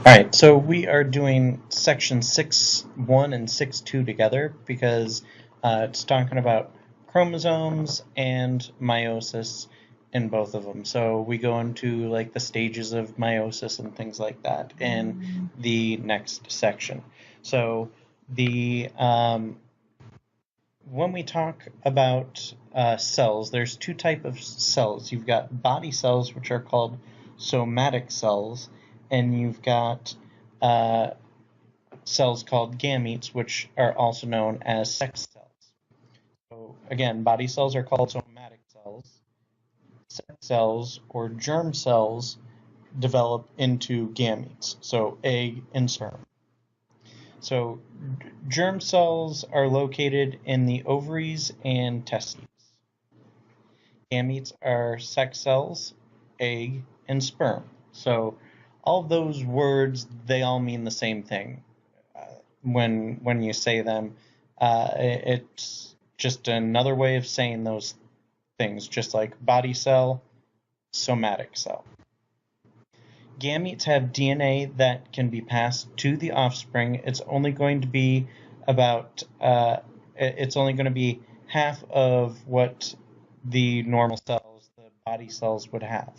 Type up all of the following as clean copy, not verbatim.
All right, so we are doing section 6.1 and 6.2 together because it's talking about chromosomes and meiosis in both of them. So we go into like the stages of meiosis and things like that in the next section. So the when we talk about cells, there's two types of cells. You've got body cells, which are called somatic cells, and you've got uh, cells called gametes, which are also known as sex cells. So again, body cells are called somatic cells. Sex cells or germ cells develop into gametes, so egg and sperm. So germ cells are located in the ovaries and testes. Gametes are sex cells, egg, and sperm. So all those words, they all mean the same thing when you say them. It's just another way of saying those things, just like body cell, somatic cell. Gametes have DNA that can be passed to the offspring. It's only going to be about it's only going to be half of what the normal cells, the body cells, would have.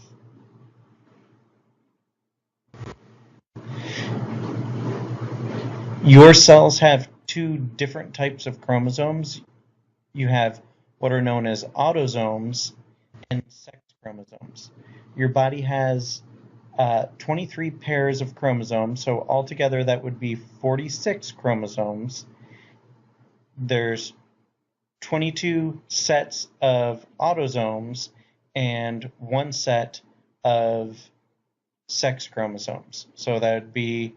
Your cells have two different types of chromosomes. You have what are known as autosomes and sex chromosomes. Your body has 23 pairs of chromosomes, so altogether that would be 46 chromosomes. There's 22 sets of autosomes and one set of sex chromosomes. So that would be,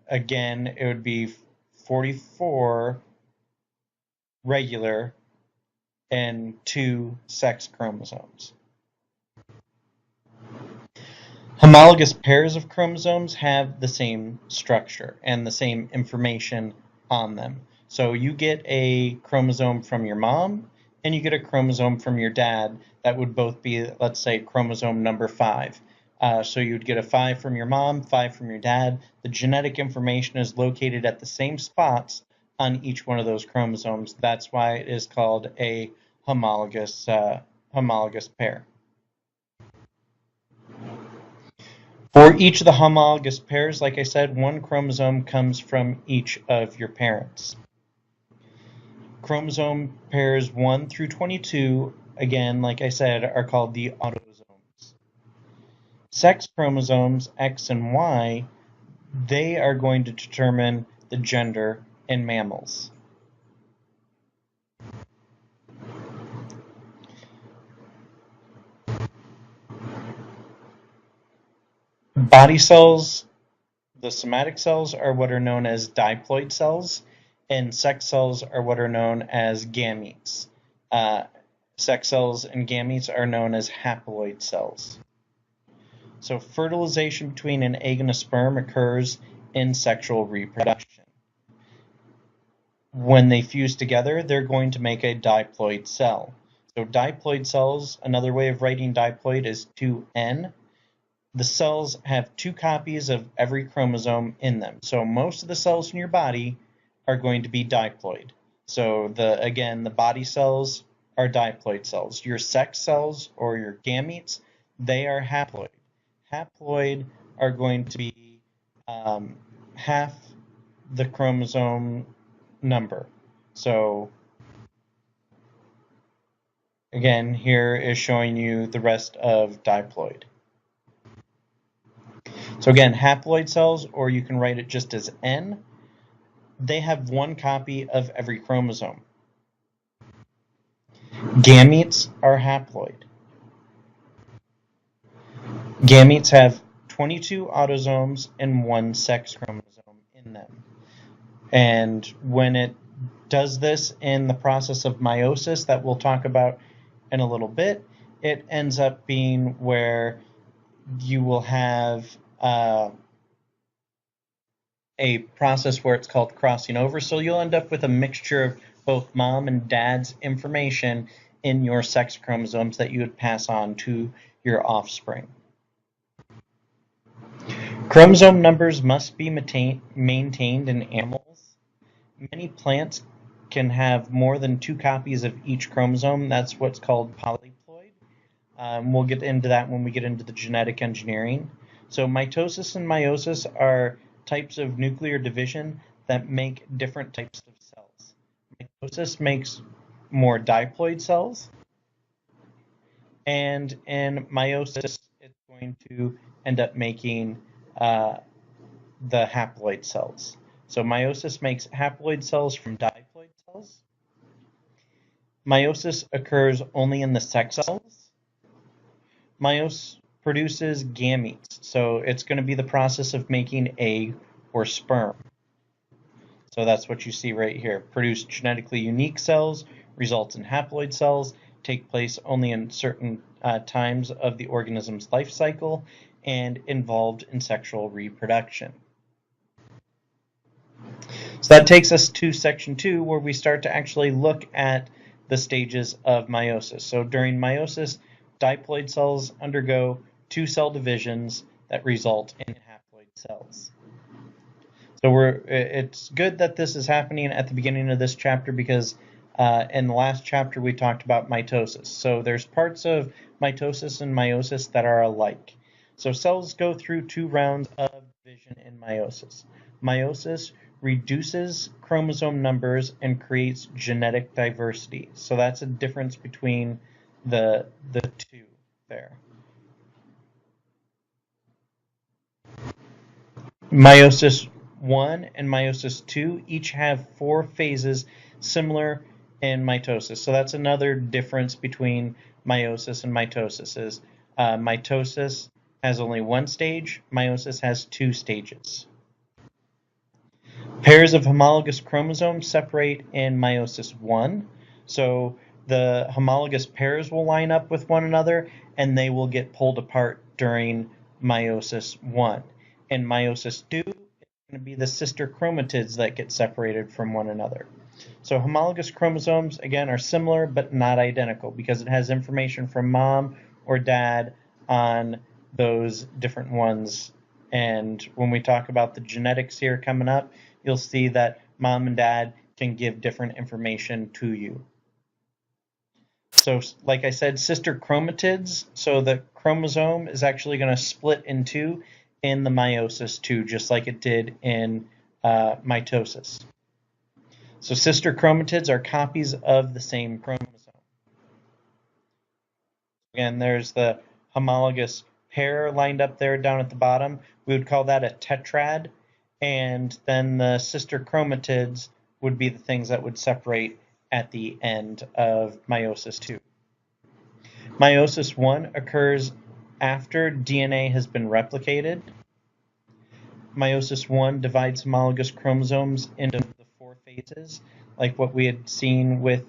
again, it would be 44 regular and 2 sex chromosomes. Homologous pairs of chromosomes have the same structure and the same information on them. So you get a chromosome from your mom and you get a chromosome from your dad that would both be, let's say, chromosome number 5. So you'd get a 5 from your mom, 5 from your dad. The genetic information is located at the same spots on each one of those chromosomes. That's why it is called a homologous pair. For each of the homologous pairs, like I said, one chromosome comes from each of your parents. Chromosome pairs 1 through 22, again, like I said, are called the autosomes. Sex chromosomes, X and Y, they are going to determine the gender in mammals. Body cells, the somatic cells, are what are known as diploid cells, and sex cells are what are known as gametes. Sex cells and gametes are known as haploid cells. So fertilization between an egg and a sperm occurs in sexual reproduction. When they fuse together, they're going to make a diploid cell. So diploid cells, another way of writing diploid is 2N. The cells have 2 copies of every chromosome in them. So most of the cells in your body are going to be diploid. So again, the body cells are diploid cells. Your sex cells or your gametes, they are haploid. Haploid are going to be half the chromosome number. So again, here is showing you the rest of diploid. So again, haploid cells, or you can write it just as N, they have 1 copy of every chromosome. Gametes are haploid. Gametes have 22 autosomes and 1 sex chromosome in them. And when it does this in the process of meiosis that we'll talk about in a little bit, it ends up being where you will have a process where it's called crossing over. So you'll end up with a mixture of both mom and dad's information in your sex chromosomes that you would pass on to your offspring. Chromosome numbers must be maintained in animals. Many plants can have more than 2 copies of each chromosome. That's what's called polyploid. We'll get into that when we get into the genetic engineering. So mitosis and meiosis are types of nuclear division that make different types of cells. Mitosis makes more diploid cells, and in meiosis, it's going to end up making the haploid cells. So meiosis makes haploid cells from diploid cells. Meiosis occurs only in the sex cells. Meiosis produces gametes, so it's going to be the process of making egg or sperm. So that's what you see right here. Produce genetically unique cells, results in haploid cells, take place only in certain times of the organism's life cycle, and involved in sexual reproduction. So that takes us to section 2, where we start to actually look at the stages of meiosis. So during meiosis, diploid cells undergo 2 cell divisions that result in haploid cells. So it's good that this is happening at the beginning of this chapter, because in the last chapter we talked about mitosis. So there's parts of mitosis and meiosis that are alike. So cells go through 2 rounds of division in meiosis. Meiosis reduces chromosome numbers and creates genetic diversity. So that's a difference between the 2 there. Meiosis I and meiosis II each have 4 phases similar in mitosis. So that's another difference between meiosis and mitosis is mitosis has only 1 stage, meiosis has 2 stages. Pairs of homologous chromosomes separate in meiosis I. So the homologous pairs will line up with one another and they will get pulled apart during meiosis I. In meiosis II, it's going to be the sister chromatids that get separated from one another. So homologous chromosomes, again, are similar but not identical because it has information from mom or dad on those different ones. And when we talk about the genetics here coming up, you'll see that mom and dad can give different information to you. So like I said, sister chromatids, so the chromosome is actually going to split in 2 in the meiosis II, just like it did in mitosis. So sister chromatids are copies of the same chromosome. Again, there's the homologous pair lined up there down at the bottom. We would call that a tetrad. And then the sister chromatids would be the things that would separate at the end of meiosis II. Meiosis I occurs after DNA has been replicated. Meiosis I divides homologous chromosomes into the 4 phases, like what we had seen with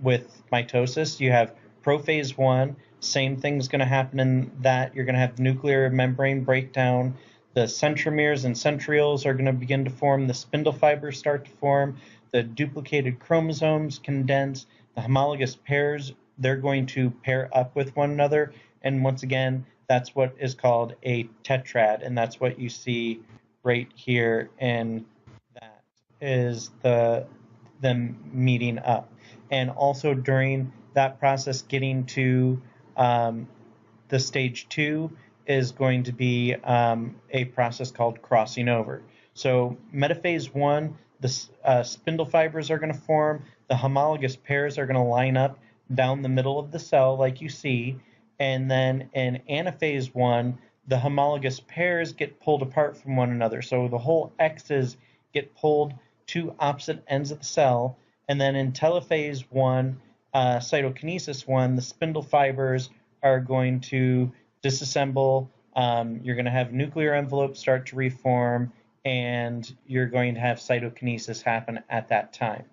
mitosis. You have prophase I, same thing's going to happen in that. You're going to have nuclear membrane breakdown. The centromeres and centrioles are going to begin to form. The spindle fibers start to form. The duplicated chromosomes condense. The homologous pairs, they're going to pair up with one another. And once again, that's what is called a tetrad. And that's what you see right here. And that is them meeting up. And also during that process, getting to the stage 2 is going to be a process called crossing over. So metaphase 1, the spindle fibers are going to form, the homologous pairs are going to line up down the middle of the cell like you see, and then in anaphase 1, the homologous pairs get pulled apart from one another. So the whole X's get pulled to opposite ends of the cell, and then in telophase 1, cytokinesis 1, the spindle fibers are going to disassemble. You're going to have nuclear envelopes start to reform, and you're going to have cytokinesis happen at that time.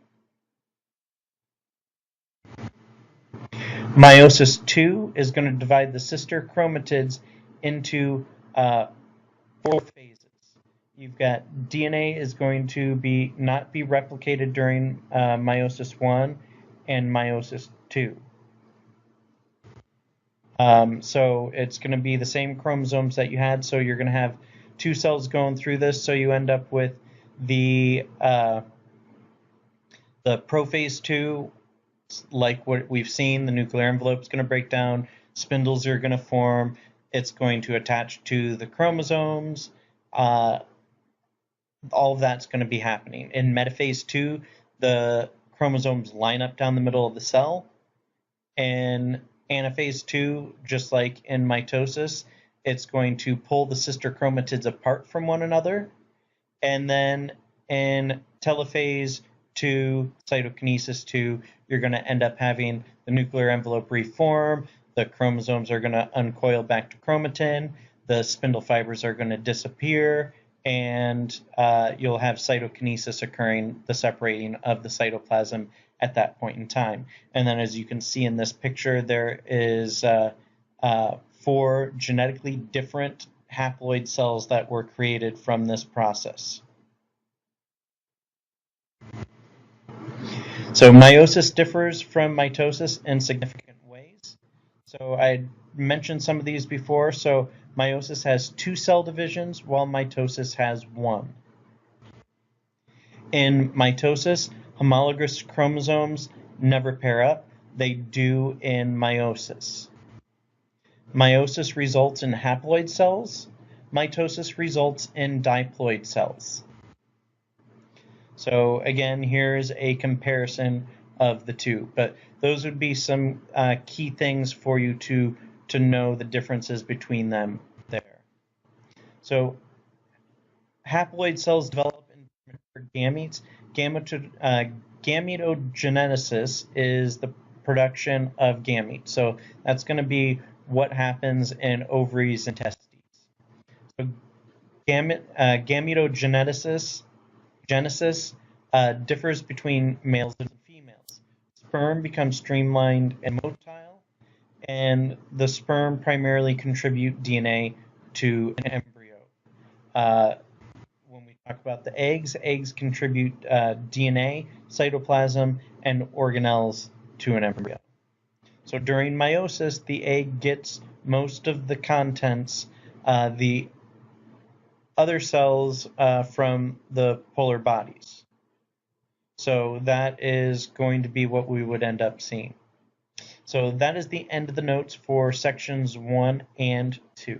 Meiosis II is going to divide the sister chromatids into 4 phases. You've got DNA is going to not be replicated during meiosis I and meiosis II. So it's going to be the same chromosomes that you had. So you're going to have two cells going through this. So you end up with the prophase 2, like what we've seen. The nuclear envelope is going to break down. Spindles are going to form. It's going to attach to the chromosomes. All of that's going to be happening. In metaphase 2, the chromosomes line up down the middle of the cell. In anaphase 2, just like in mitosis, it's going to pull the sister chromatids apart from one another. And then in telophase 2, cytokinesis 2, you're going to end up having the nuclear envelope reform. The chromosomes are going to uncoil back to chromatin. The spindle fibers are going to disappear. And you'll have cytokinesis occurring, the separating of the cytoplasm at that point in time. And then as you can see in this picture, there is 4 genetically different haploid cells that were created from this process. So meiosis differs from mitosis in significant ways. So I mentioned some of these before. So meiosis has 2 cell divisions, while mitosis has 1. In mitosis, homologous chromosomes never pair up. They do in meiosis. Meiosis results in haploid cells. Mitosis results in diploid cells. So again, here's a comparison of the two, but those would be some key things for you to know the differences between them there. So haploid cells develop in mature gametes. Gametogenesis is the production of gametes. So that's going to be what happens in ovaries and testes. So gametogenesis differs between males and females. Sperm becomes streamlined and motile, and the sperm primarily contribute DNA to an embryo. When we talk about the eggs contribute DNA, cytoplasm, and organelles to an embryo. So during meiosis, the egg gets most of the contents, the other cells from the polar bodies. So that is going to be what we would end up seeing. So that is the end of the notes for sections 1 and 2.